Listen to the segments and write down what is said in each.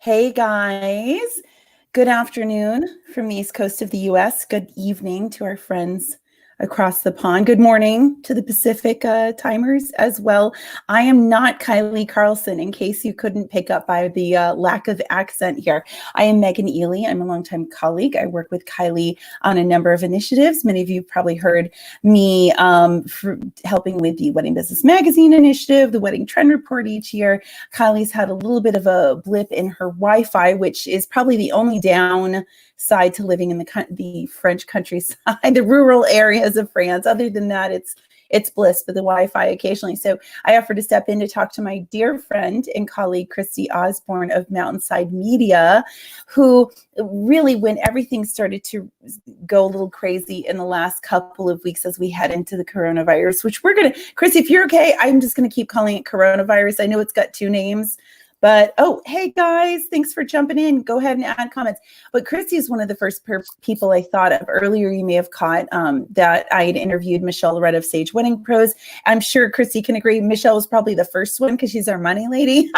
Hey guys, good afternoon from the East Coast of the US. Good evening to our friends across the pond. Good morning to the Pacific timers as well. I am not Kylie Carlson, in case you couldn't pick up by the lack of accent here. I am Megan Ely. I'm a longtime colleague. I work with Kylie on a number of initiatives. Many of you have probably heard me for helping with the Wedding Business Magazine initiative, the Wedding Trend Report each year. Kylie's had a little bit of a blip in her Wi-Fi, which is probably the only downside to living in the French countryside, the rural areas of France. Other than that, it's bliss, but the Wi-Fi occasionally. So I offered to step in to talk to my dear friend and colleague, Christie Osborne of Mountainside Media, who really, when everything started to go a little crazy in the last couple of weeks as we head into the coronavirus, which Christie, if you're okay, I'm just going to keep calling it coronavirus. I know it's got two names. But, hey guys, thanks for jumping in. Go ahead and add comments. But Christie is one of the first people I thought of earlier. You may have caught that I had interviewed Michelle Loretta of Sage Wedding Pros. I'm sure Christie can agree. Michelle was probably the first one because she's our money lady.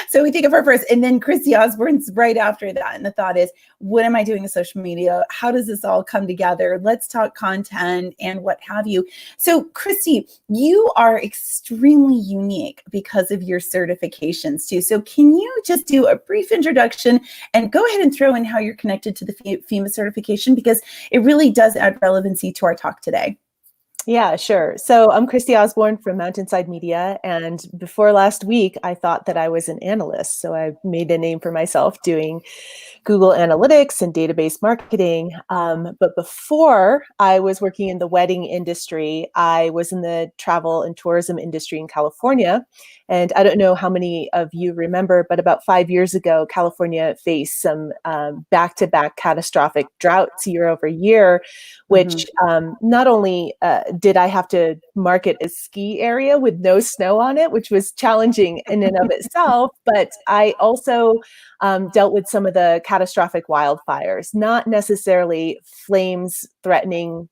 So we think of her first. And then Christie Osborne's right after that. And the thought is, what am I doing in social media? How does this all come together? Let's talk content and what have you. So Christie, you are extremely unique because of your certifications too. So can you just do a brief introduction and go ahead and throw in how you're connected to the FEMA certification, because it really does add relevancy to our talk today. Yeah, sure. So I'm Christie Osborne from Mountainside Media. And before last week, I thought that I was an analyst. So I made a name for myself doing Google Analytics and database marketing. But before I was working in the wedding industry, I was in the travel and tourism industry in California. And I don't know how many of you remember, but about 5 years ago, California faced some back-to-back catastrophic droughts year over year, which not only did I have to market a ski area with no snow on it, which was challenging in and of itself, but I also dealt with some of the catastrophic wildfires, not necessarily flames threatening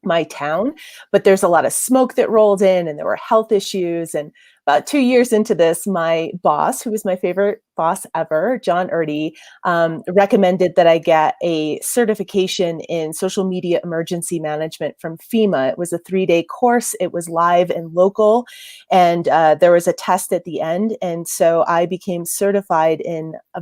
my town, but there's a lot of smoke that rolled in and there were health issues. And about 2 years into this, my boss, who was my favorite boss ever, John Erdy, recommended that I get a certification in social media emergency management from FEMA. It was a 3-day course. It was live and local, and there was a test at the end. And so I became certified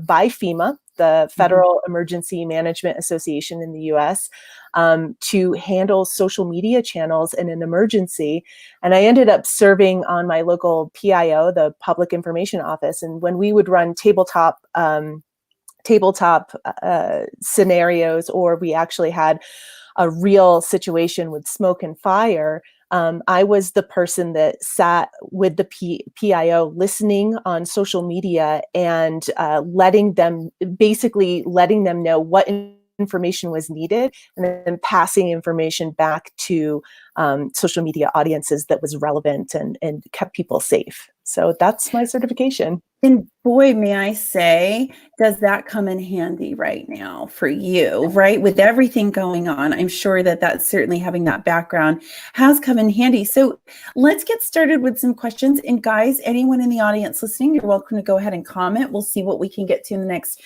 by FEMA, the Federal Emergency Management Association in the US, to handle social media channels in an emergency. And I ended up serving on my local PIO, the Public Information Office. And when we would run tabletop scenarios, or we actually had a real situation with smoke and fire, I was the person that sat with the PIO listening on social media and letting them know what information was needed, and then passing information back to social media audiences that was relevant and kept people safe. So that's my certification. And boy, may I say, does that come in handy right now for you, right? With everything going on, I'm sure that that's certainly, having that background has come in handy. So let's get started with some questions. And guys, anyone in the audience listening, you're welcome to go ahead and comment. We'll see what we can get to in the next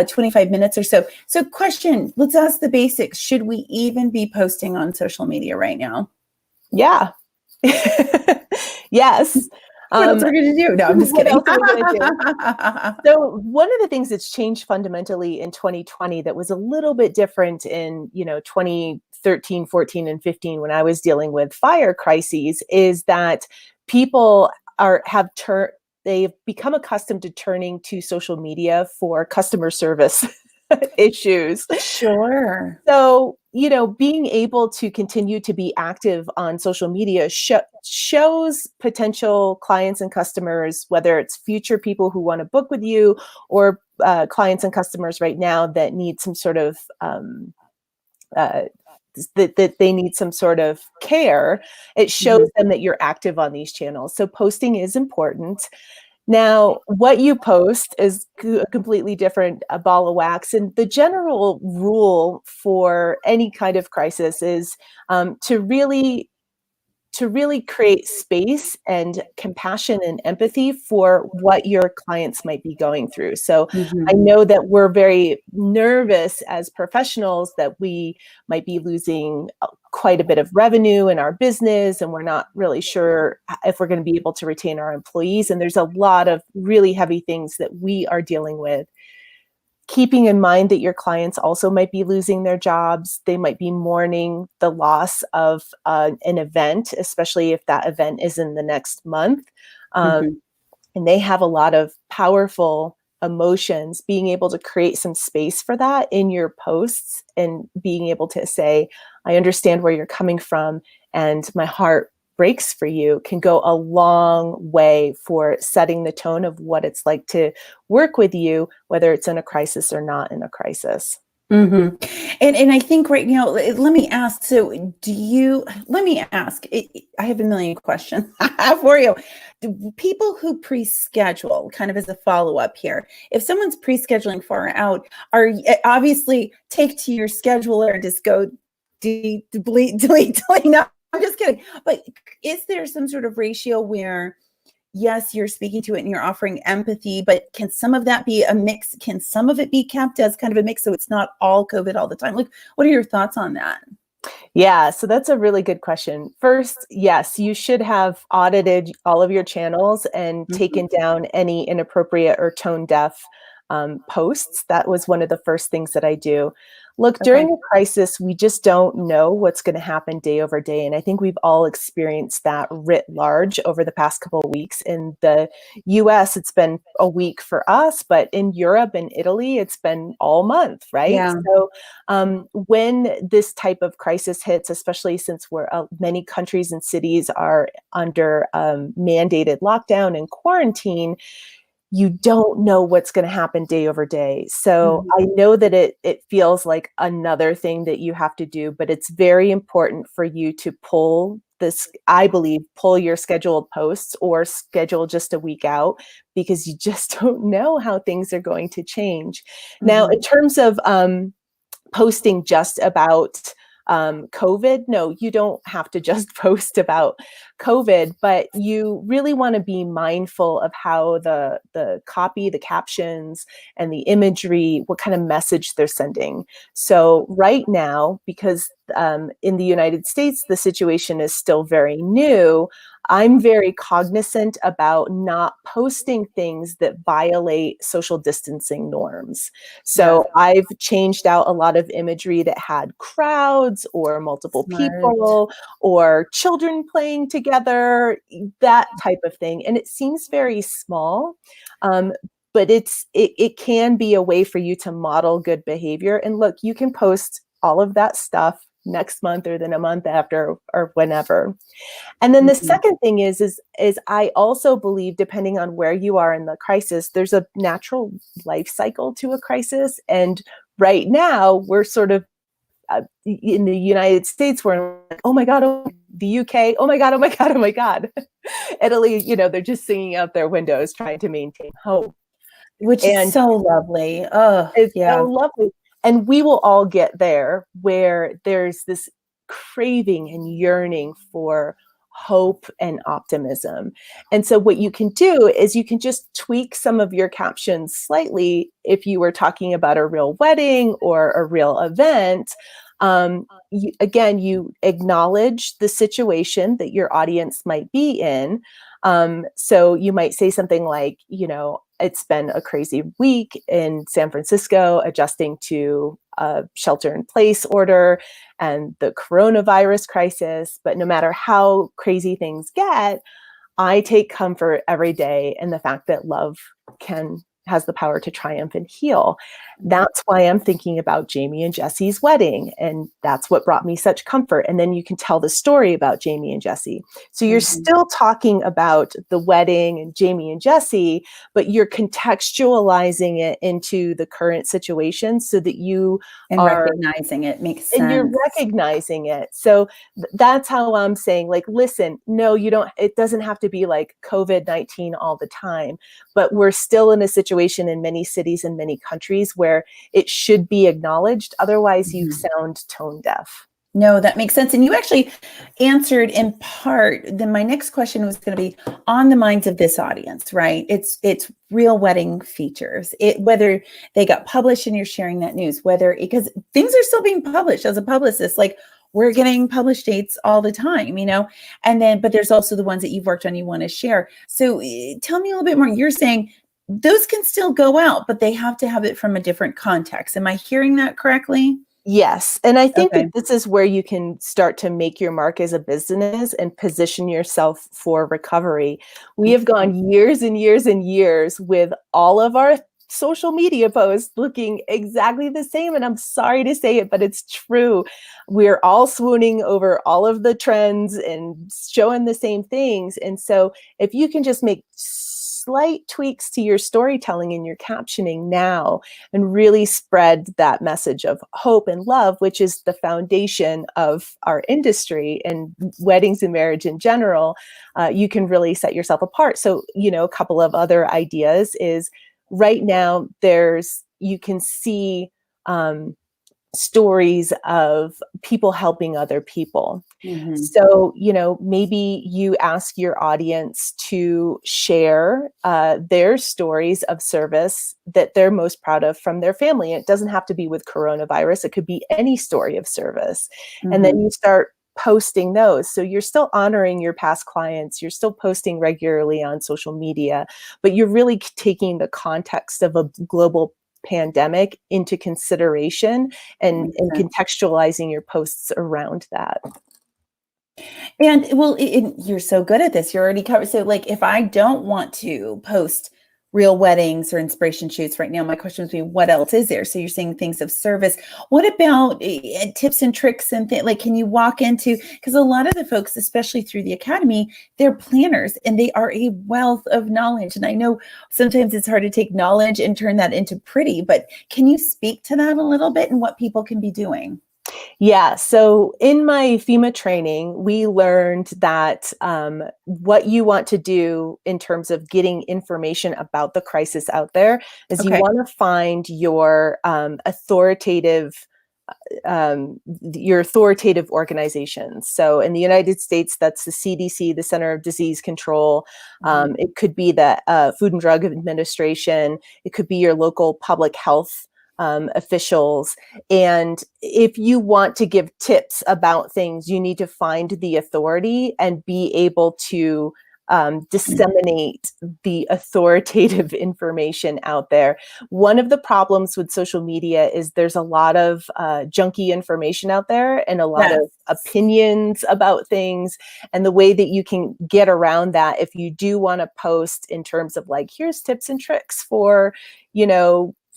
25 minutes or so. So question, let's ask the basics. Should we even be posting on social media right now? Yeah. Yes. What else are we going to do? No, I'm just kidding. So one of the things that's changed fundamentally in 2020 that was a little bit different in 2013, 14, and 15, when I was dealing with fire crises, is that people they've become accustomed to turning to social media for customer service issues. Sure. So, being able to continue to be active on social media shows potential clients and customers, whether it's future people who want to book with you, or clients and customers right now that need some sort of that they need some sort of care. It shows them that you're active on these channels. So posting is important. Now, what you post is a completely different ball of wax. And the general rule for any kind of crisis is to really to really create space and compassion and empathy for what your clients might be going through. So I know that we're very nervous as professionals that we might be losing quite a bit of revenue in our business, and we're not really sure if we're going to be able to retain our employees. And there's a lot of really heavy things that we are dealing with. Keeping in mind that your clients also might be losing their jobs. They might be mourning the loss of an event, especially if that event is in the next month. And they have a lot of powerful emotions. Being able to create some space for that in your posts and being able to say, I understand where you're coming from and my heart breaks for you can go a long way for setting the tone of what it's like to work with you, whether it's in a crisis or not in a crisis. And I think right now, let me ask. So I have a million questions for you. Do people who pre-schedule, kind of as a follow-up here, if someone's pre-scheduling far out, obviously take to your scheduler and just go delete. No, I'm just kidding. But is there some sort of ratio where, yes, you're speaking to it and you're offering empathy, but can some of that be a mix? Can some of it be kept as kind of a mix so it's not all COVID all the time? Like, what are your thoughts on that? Yeah, so that's a really good question. First, yes, you should have audited all of your channels and taken down any inappropriate or tone deaf posts. That was one of the first things that I do. Look, during a crisis, we just don't know what's going to happen day over day. And I think we've all experienced that writ large over the past couple of weeks. In the US, it's been a week for us, but in Europe and Italy, it's been all month, right? Yeah. So when this type of crisis hits, especially since many countries and cities are under mandated lockdown and quarantine, you don't know what's going to happen day over day. So I know that it feels like another thing that you have to do, but it's very important for you to pull your scheduled posts or schedule just a week out, because you just don't know how things are going to change. Now, in terms of posting just about COVID, no, you don't have to just post about COVID, but you really want to be mindful of how the copy, the captions, and the imagery, what kind of message they're sending. So right now, because in the United States, the situation is still very new, I'm very cognizant about not posting things that violate social distancing norms. So I've changed out a lot of imagery that had crowds or multiple people or children playing together, that type of thing. And it seems very small, but it can be a way for you to model good behavior. And look, you can post all of that stuff next month or then a month after or whenever. And then the second thing is I also believe, depending on where you are in the crisis, there's a natural life cycle to a crisis. And right now we're sort of in the United States, we're like, oh my God, the UK, oh my God, oh my God, oh my God. Italy, they're just singing out their windows trying to maintain hope. Which is so lovely. Oh, it's yeah. so lovely. And we will all get there, where there's this craving and yearning for hope and optimism. And so what you can do is you can just tweak some of your captions slightly. If you were talking about a real wedding or a real event, you acknowledge the situation that your audience might be in. So you might say something like, it's been a crazy week in San Francisco adjusting to a shelter-in-place order and the coronavirus crisis. But no matter how crazy things get, I take comfort every day in the fact that love has the power to triumph and heal. That's why I'm thinking about Jamie and Jesse's wedding. And that's what brought me such comfort. And then you can tell the story about Jamie and Jesse. So you're still talking about the wedding and Jamie and Jesse, but you're contextualizing it into the current situation so that you are recognizing it makes sense. And you're recognizing it. So that's how I'm saying, like, listen, no, it doesn't have to be like COVID-19 all the time, but we're still in a situation in many cities and many countries where it should be acknowledged. Otherwise, you sound tone deaf. No, that makes sense. And you actually answered in part. Then my next question was going to be on the minds of this audience, right? It's real wedding features. Whether they got published and you're sharing that news, because things are still being published as a publicist, like we're getting published dates all the time, and then, but there's also the ones that you've worked on, you want to share. So tell me a little bit more. You're saying those can still go out, but they have to have it from a different context. Am I hearing that correctly? Yes. And I think Okay. that this is where you can start to make your mark as a business and position yourself for recovery. We have gone years and years and years with all of our social media posts looking exactly the same. And I'm sorry to say it, but it's true. We're all swooning over all of the trends and showing the same things. And so if you can just make slight tweaks to your storytelling and your captioning now and really spread that message of hope and love, which is the foundation of our industry and weddings and marriage in general, you can really set yourself apart. So, a couple of other ideas is right now you can see stories of people helping other people. Mm-hmm. So, maybe you ask your audience to share their stories of service that they're most proud of from their family. It doesn't have to be with coronavirus. It could be any story of service. Mm-hmm. And then you start posting those. So you're still honoring your past clients. You're still posting regularly on social media, but you're really taking the context of a global pandemic into consideration and contextualizing your posts around that. And well, you're so good at this. You're already covered. So like, if I don't want to post real weddings or inspiration shoots right now, my question would be, what else is there? So you're saying things of service. What about tips and tricks and things? Like, can you walk into, because a lot of the folks, especially through the academy, they're planners and they are a wealth of knowledge. And I know sometimes it's hard to take knowledge and turn that into pretty, but can you speak to that a little bit and what people can be doing? Yeah. So in my FEMA training, we learned that what you want to do in terms of getting information about the crisis out there is you want to find your authoritative organizations. So in the United States, that's the CDC, the Center of Disease Control. It could be the Food and Drug Administration. It could be your local public health officials. And if you want to give tips about things, you need to find the authority and be able to disseminate the authoritative information out there. One of the problems with social media is there's a lot of junky information out there and a lot of opinions about things. And the way that you can get around that, if you do want to post in terms of like, here's tips and tricks for,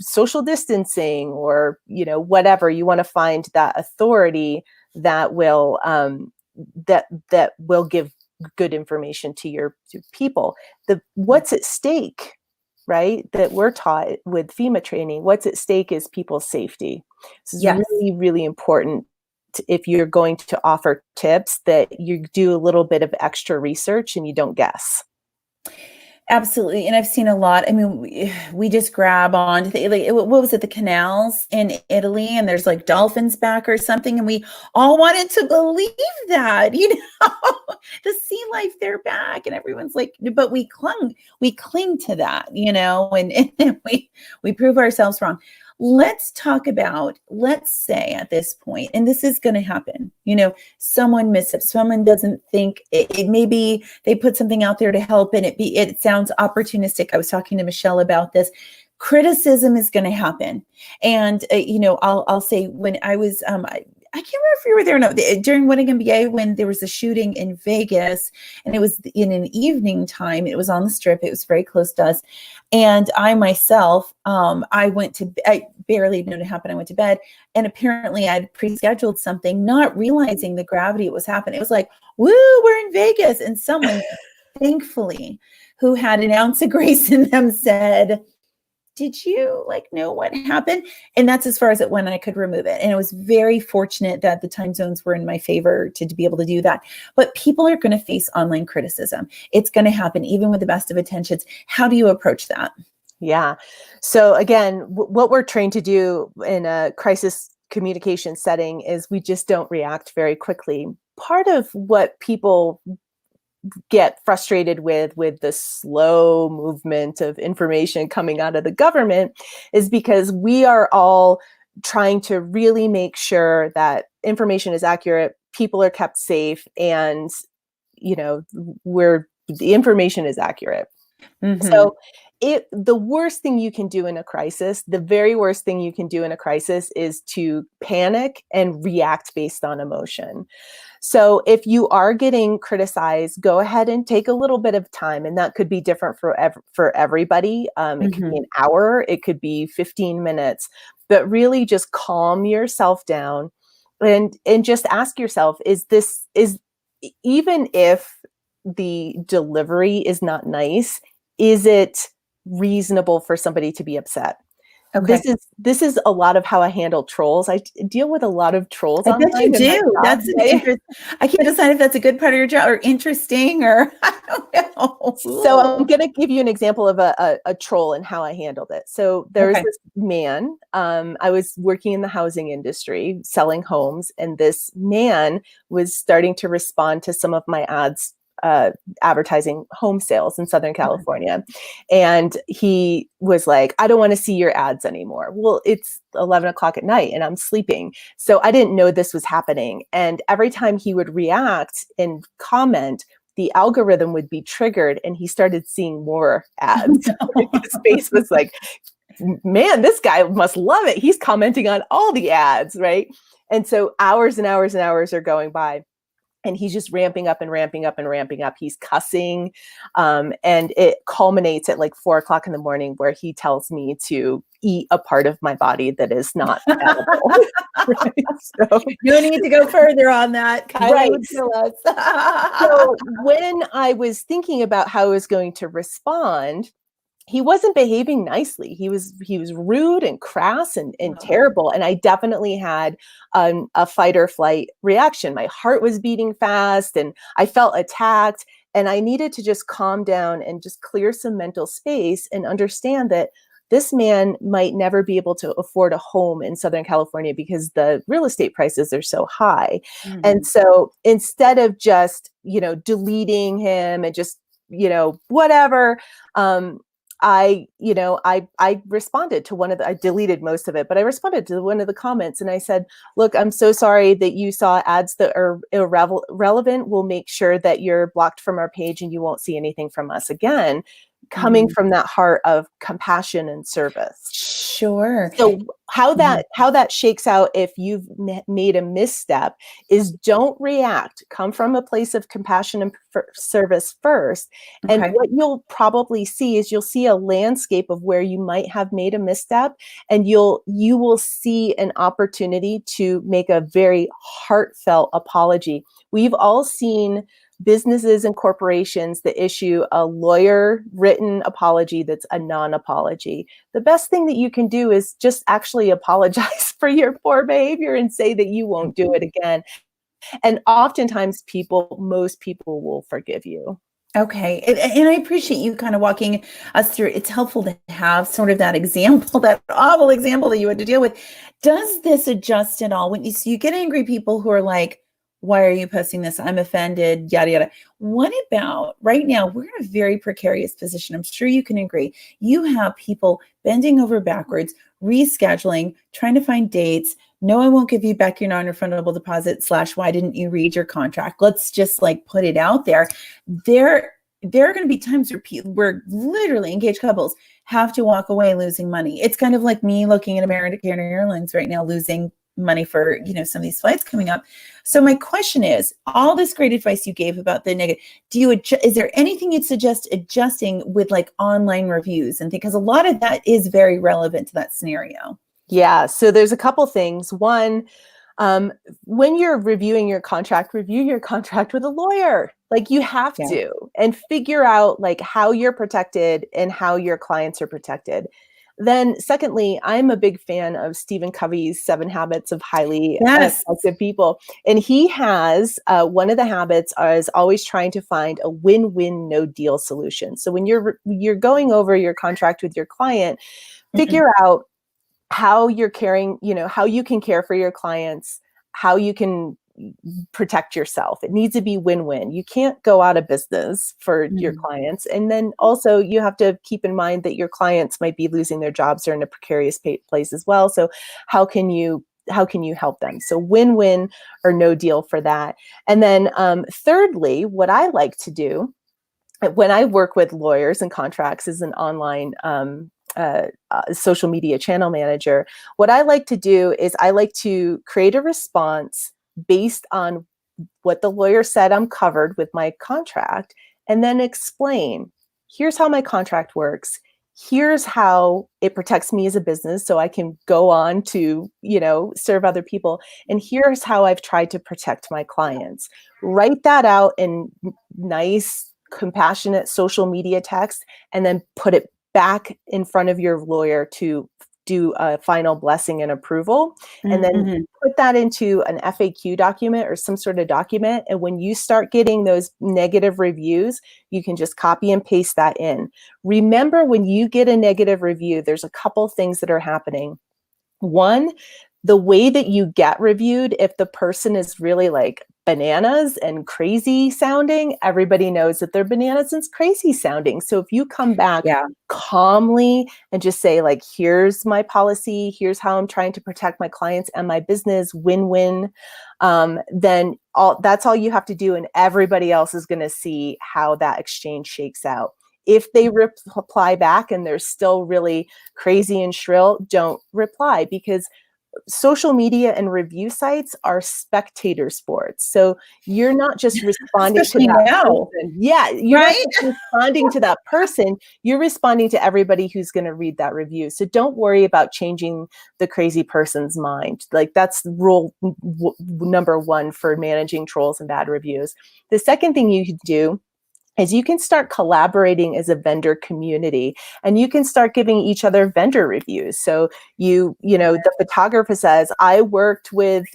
social distancing or, whatever, you want to find that authority that will that will give good information to your people. What's at stake, right? That we're taught with FEMA training, what's at stake is people's safety. This is really, really important. If you're going to offer tips, that you do a little bit of extra research and you don't guess. Absolutely. And I've seen a lot. I mean, we just grab on to what was it? The canals in Italy, and there's like dolphins back or something. And we all wanted to believe that, the sea life, they're back. And everyone's like, but we cling to that, and we prove ourselves wrong. Let's talk about, let's say at this point, and this is going to happen, someone misses, someone doesn't think it maybe they put something out there to help and it sounds opportunistic. I was talking to Michelle about this. Criticism is going to happen. And, I'll say when I was, I can't remember if you were there or not, during Wedding MBA when there was a shooting in Vegas and it was in an evening time. It was on the Strip. It was very close to us. And I myself, I barely knew it happened. I went to bed and apparently I'd pre-scheduled something, not realizing the gravity it was happening. It was like, woo, we're in Vegas. And someone, thankfully, who had an ounce of grace in them said, did you know what happened? And that's as far as it went. I could remove it. And it was very fortunate that the time zones were in my favor to be able to do that. But people are going to face online criticism. It's going to happen even with the best of intentions. How do you approach that? Yeah. So again, what we're trained to do in a crisis communication setting is we just don't react very quickly. Part of what people get frustrated with the slow movement of information coming out of the government is because we are all trying to really make sure that information is accurate, people are kept safe, and the information is accurate. Mm-hmm. So the worst thing you can do in a crisis, the very worst thing you can do in a crisis is to panic and react based on emotion. So if you are getting criticized, go ahead and take a little bit of time. And that could be different for everybody. It could be an hour, it could be 15 minutes, but really just calm yourself down and just ask yourself, even if the delivery is not nice, is it reasonable for somebody to be upset? Okay. This is a lot of how I handle trolls. I deal with a lot of trolls I online. bet you do. That's an interest. I can't decide if that's a good part of your job or interesting, or I don't know. So I'm going to give you an example of a troll and how I handled it. So there's this man. I was working in the housing industry, selling homes, and this man was starting to respond to some of my ads, advertising home sales in Southern California. And he was like, I don't want to see your ads anymore. Well, it's 11 o'clock at night and I'm sleeping. So I didn't know this was happening. And every time he would react and comment, the algorithm would be triggered and he started seeing more ads. His face was like, man, this guy must love it. He's commenting on all the ads, right? And so hours and hours and hours are going by. And he's just ramping up and ramping up and ramping up. He's cussing. And it culminates at like 4 o'clock in the morning where he tells me to eat a part of my body that is not edible. Right? So, you need to go further on that. Kylie would kill us. So when I was thinking about how I was going to respond, he wasn't behaving nicely. He was rude and crass and terrible. And I definitely had a fight or flight reaction. My heart was beating fast and I felt attacked. And I needed to just calm down and just clear some mental space and understand that this man might never be able to afford a home in Southern California because the real estate prices are so high. Mm-hmm. And so instead of just, deleting him and just, whatever, I responded to I deleted most of it, but I responded to one of the comments and I said, look, I'm so sorry that you saw ads that are irrelevant. We'll make sure that you're blocked from our page and you won't see anything from us again, coming from that heart of compassion and service. Sure. So how that shakes out if you've made a misstep is don't react. Come from a place of compassion and service first. And what you'll probably see is you'll see a landscape of where you might have made a misstep, and you will see an opportunity to make a very heartfelt apology. We've all seen businesses and corporations that issue a lawyer written apology that's a non-apology. The best thing that you can do is just actually apologize for your poor behavior and say that you won't do it again. And oftentimes most people will forgive you. Okay. And I appreciate you kind of walking us through. It's helpful to have sort of that example, that awful example that you had to deal with. Does this adjust at all? When you get angry people who are like, why are you posting this? I'm offended, yada, yada. What about right now? We're in a very precarious position. I'm sure you can agree. You have people bending over backwards, rescheduling, trying to find dates. No, I won't give you back your non-refundable deposit / why didn't you read your contract? Let's just put it out there. There are going to be times where literally engaged couples have to walk away losing money. It's kind of like me looking at American Airlines right now, losing money for some of these flights coming up. So my question is, all this great advice you gave about the negative, is there anything you'd suggest adjusting with online reviews and because a lot of that is very relevant to that scenario? Yeah, so there's a couple things. One, when you're reviewing your contract, review your contract with a lawyer. You have to, and figure out how you're protected and how your clients are protected. Then secondly, I'm a big fan of Stephen Covey's 7 Habits of Highly Effective People. And he has one of the habits is always trying to find a win-win, no deal solution. So when you're going over your contract with your client, figure out, how you're caring, how you can care for your clients, how you can protect yourself. It needs to be win-win. You can't go out of business for your clients. And then also you have to keep in mind that your clients might be losing their jobs or in a precarious place as well. So how can you help them? So win-win or no deal for that. And then thirdly, what I like to do when I work with lawyers and contracts as an online social media channel manager, what I like to do is I like to create a response based on what the lawyer said I'm covered with my contract, and then explain, here's how my contract works. Here's how it protects me as a business so I can go on to, serve other people. And here's how I've tried to protect my clients. Write that out in nice, compassionate social media text, and then put it back in front of your lawyer to do a final blessing and approval, and then put that into an FAQ document or some sort of document. And when you start getting those negative reviews, you can just copy and paste that in. Remember, when you get a negative review, there's a couple things that are happening. One, the way that you get reviewed, if the person is really like bananas and crazy sounding, everybody knows that they're bananas and crazy sounding. So if you come back calmly and just say, like, here's my policy, here's how I'm trying to protect my clients and my business, win-win, then that's all you have to do, and everybody else is going to see how that exchange shakes out. If they reply back and they're still really crazy and shrill, don't reply, because social media and review sites are spectator sports. So you're not just responding to that person. Yeah, you're not just responding to that person. You're responding to everybody who's going to read that review. So don't worry about changing the crazy person's mind. Like, that's rule number one for managing trolls and bad reviews. The second thing you can do is you can start collaborating as a vendor community, and you can start giving each other vendor reviews. So the photographer says, I worked with,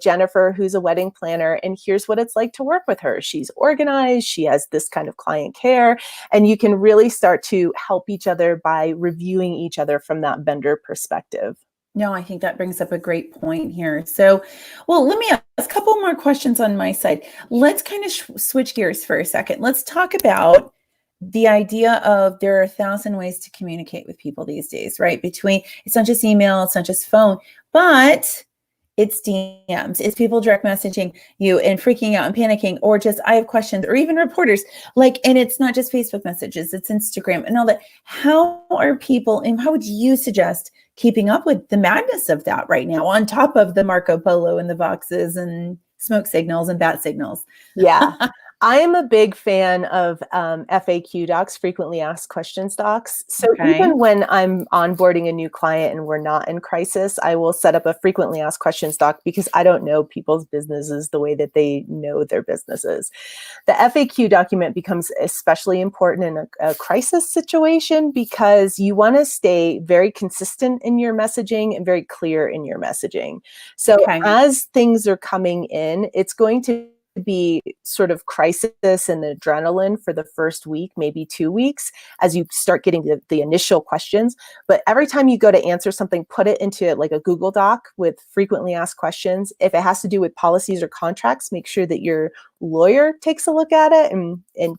Jennifer, who's a wedding planner, and here's what it's like to work with her. She's organized, she has this kind of client care, and you can really start to help each other by reviewing each other from that vendor perspective. No, I think that brings up a great point here. So, well, let me ask a couple more questions on my side. Let's kind of switch gears for a second. Let's talk about the idea of there are 1,000 ways to communicate with people these days, right? It's not just email, it's not just phone, but it's DMs, it's people direct messaging you and freaking out and panicking, or just, I have questions, or even reporters, and it's not just Facebook messages, it's Instagram and all that. How are people, and how would you suggest keeping up with the madness of that right now, on top of the Marco Polo and the Voxes and smoke signals and bat signals? Yeah. I am a big fan of FAQ docs, frequently asked questions docs. So even when I'm onboarding a new client and we're not in crisis, I will set up a frequently asked questions doc, because I don't know people's businesses the way that they know their businesses. The FAQ document becomes especially important in a crisis situation, because you want to stay very consistent in your messaging and very clear in your messaging. So as things are coming in, it's going to be sort of crisis and adrenaline for the first week, maybe 2 weeks, as you start getting the initial questions. But every time you go to answer something, put it into like a Google Doc with frequently asked questions. If it has to do with policies or contracts, make sure that your lawyer takes a look at it and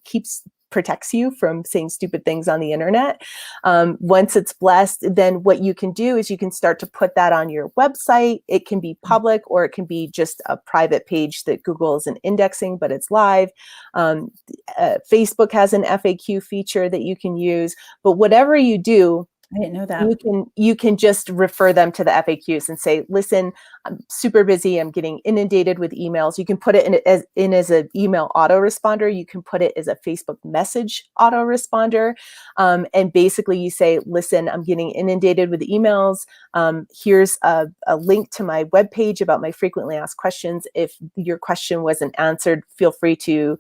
protects you from saying stupid things on the internet. Once it's blessed, then what you can do is you can start to put that on your website. It can be public, or it can be just a private page that Google isn't indexing, but it's live. Facebook has an FAQ feature that you can use, but whatever you do, I didn't know that. You can just refer them to the FAQs and say, listen, I'm super busy, I'm getting inundated with emails. You can put it in as an email autoresponder. You can put it as a Facebook message autoresponder. And basically you say, listen, I'm getting inundated with emails. Here's a link to my webpage about my frequently asked questions. If your question wasn't answered, feel free to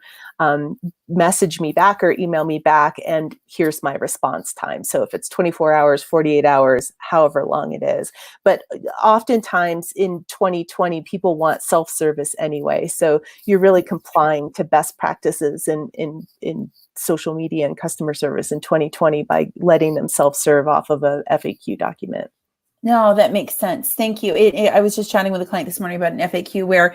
message me back or email me back, and here's my response time. So if it's 24 hours, 48 hours, however long it is. But oftentimes in 2020, people want self-service anyway. So you're really complying to best practices in social media and customer service in 2020 by letting them self-serve off of a FAQ document. No, that makes sense. Thank you. I was just chatting with a client this morning about an FAQ where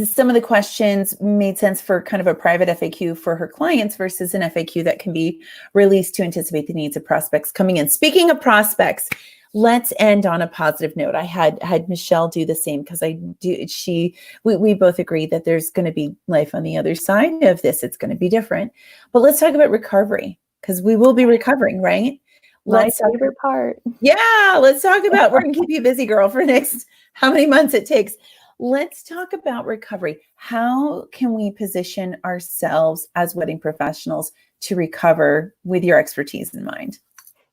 some of the questions made sense for kind of a private FAQ for her clients versus an FAQ that can be released to anticipate the needs of prospects coming in. Speaking of prospects, let's end on a positive note. I had Michelle do the same because we both agree that there's going to be life on the other side of this. It's going to be different. But let's talk about recovery because we will be recovering, right? My favorite part. Yeah, let's talk about, we're going to keep you busy, girl, for next how many months it takes. Let's talk about recovery. How can we position ourselves as wedding professionals to recover with your expertise in mind?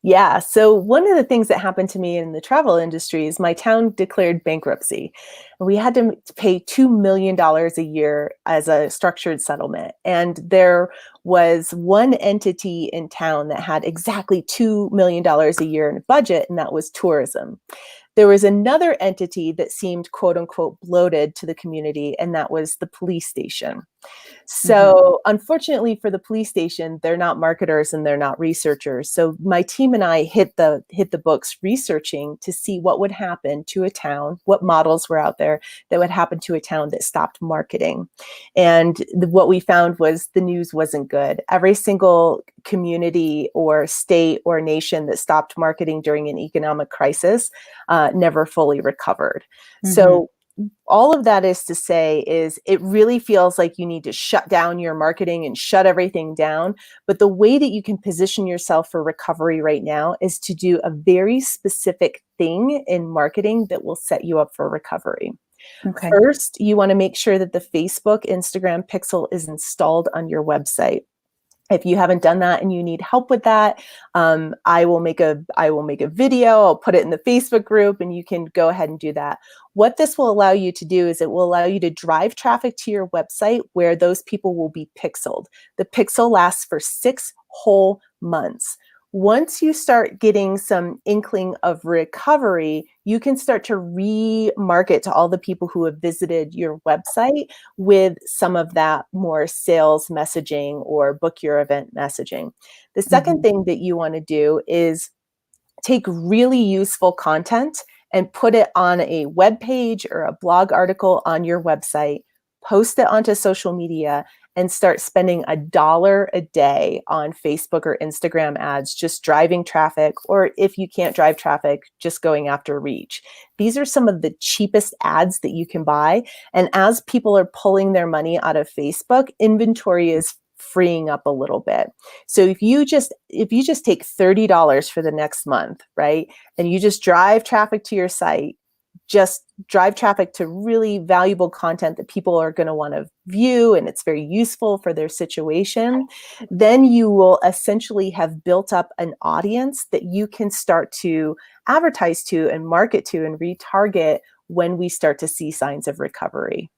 Yeah. So one of the things that happened to me in the travel industry is my town declared bankruptcy. We had to pay $2 million a year as a structured settlement. And there was one entity in town that had exactly $2 million a year in a budget, and that was tourism. There was another entity that seemed quote unquote bloated to the community, and that was the police station. So unfortunately for the police station, they're not marketers and they're not researchers. So my team and I hit the books researching to see what would happen to a town, what models were out there that would happen to a town that stopped marketing. And what we found was the news wasn't good. Every single community or state or nation that stopped marketing during an economic crisis never fully recovered. So all of that is to say is it really feels like you need to shut down your marketing and shut everything down. But the way that you can position yourself for recovery right now is to do a very specific thing in marketing that will set you up for recovery. Okay. First, you want to make sure that the Facebook, Instagram pixel is installed on your website. If you haven't done that and you need help with that, I will make a video. I'll put it in the Facebook group, and you can go ahead and do that. What this will allow you to do is it will allow you to drive traffic to your website where those people will be pixeled. The pixel lasts for 6 whole months. Once you start getting some inkling of recovery, you can start to remarket to all the people who have visited your website with some of that more sales messaging or book your event messaging. The second thing that you want to do is take really useful content and put it on a web page or a blog article on your website, post it onto social media, and start spending $1 a day on Facebook or Instagram ads, just driving traffic, or if you can't drive traffic, just going after reach. These are some of the cheapest ads that you can buy. And as people are pulling their money out of Facebook, inventory is freeing up a little bit. So if you just take $30 for the next month, right? And you just drive traffic to your site, just drive traffic to really valuable content that people are going to want to view and it's very useful for their situation, then you will essentially have built up an audience that you can start to advertise to and market to and retarget when we start to see signs of recovery.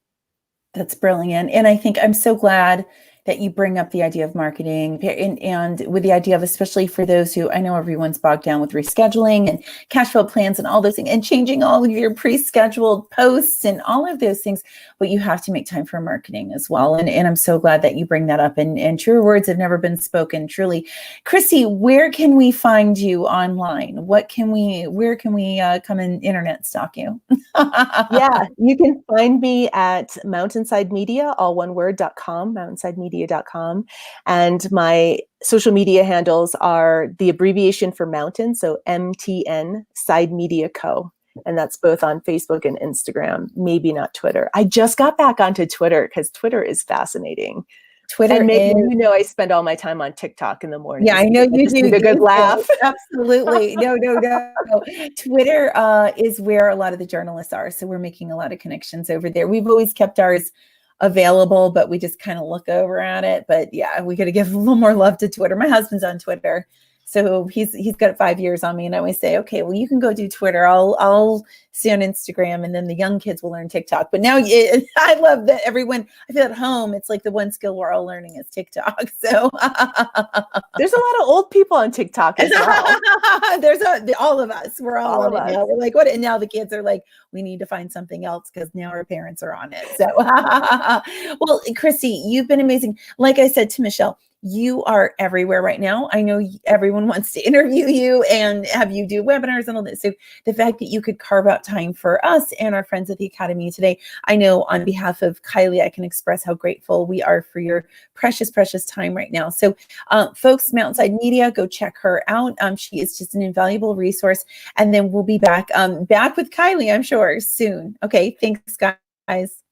That's brilliant. And I think I'm so glad that you bring up the idea of marketing and with the idea of, especially for those who, I know everyone's bogged down with rescheduling and cash flow plans and all those things and changing all of your pre-scheduled posts and all of those things, but you have to make time for marketing as well. And I'm so glad that you bring that up, and truer words have never been spoken, truly. Christie, where can we find you online? Where can we come and internet stalk you? Yeah, you can find me at Mountainside Media, all one word.com, mountainsidemedia.com. And my social media handles are the abbreviation for mountain, so MTN Side Media Co. And that's both on Facebook and Instagram, maybe not Twitter. I just got back onto Twitter because Twitter is fascitter and maybe is, I spend all my time on TikTok in the morning. yeah, I know you do. Need a good laugh. Absolutely. No. Twitter is where a lot of the journalists are. So we're making a lot of connections over there. We've always kept ours available, but we just kind of look over at it. But yeah, we got to give a little more love to Twitter. My husband's on Twitter. So he's got 5 years on me, and I always say, okay, well, you can go do Twitter. I'll see on Instagram, and then the young kids will learn TikTok. But now I love that everyone, I feel at home. It's like the one skill we're all learning is TikTok. So there's a lot of old people on TikTok as well. There's all of us. We're all on it now. We're like, what? And now the kids are like, we need to find something else because now our parents are on it. So, well, Christie, you've been amazing. Like I said to Michelle, you are everywhere right now. I know everyone wants to interview you and have you do webinars and all this. So the fact that you could carve out time for us and our friends at the Academy today, I know on behalf of Kylie, I can express how grateful we are for your precious, precious time right now. So folks, Mountainside Media, go check her out. She is just an invaluable resource. And then we'll be back with Kylie, I'm sure, soon. Okay, thanks, guys.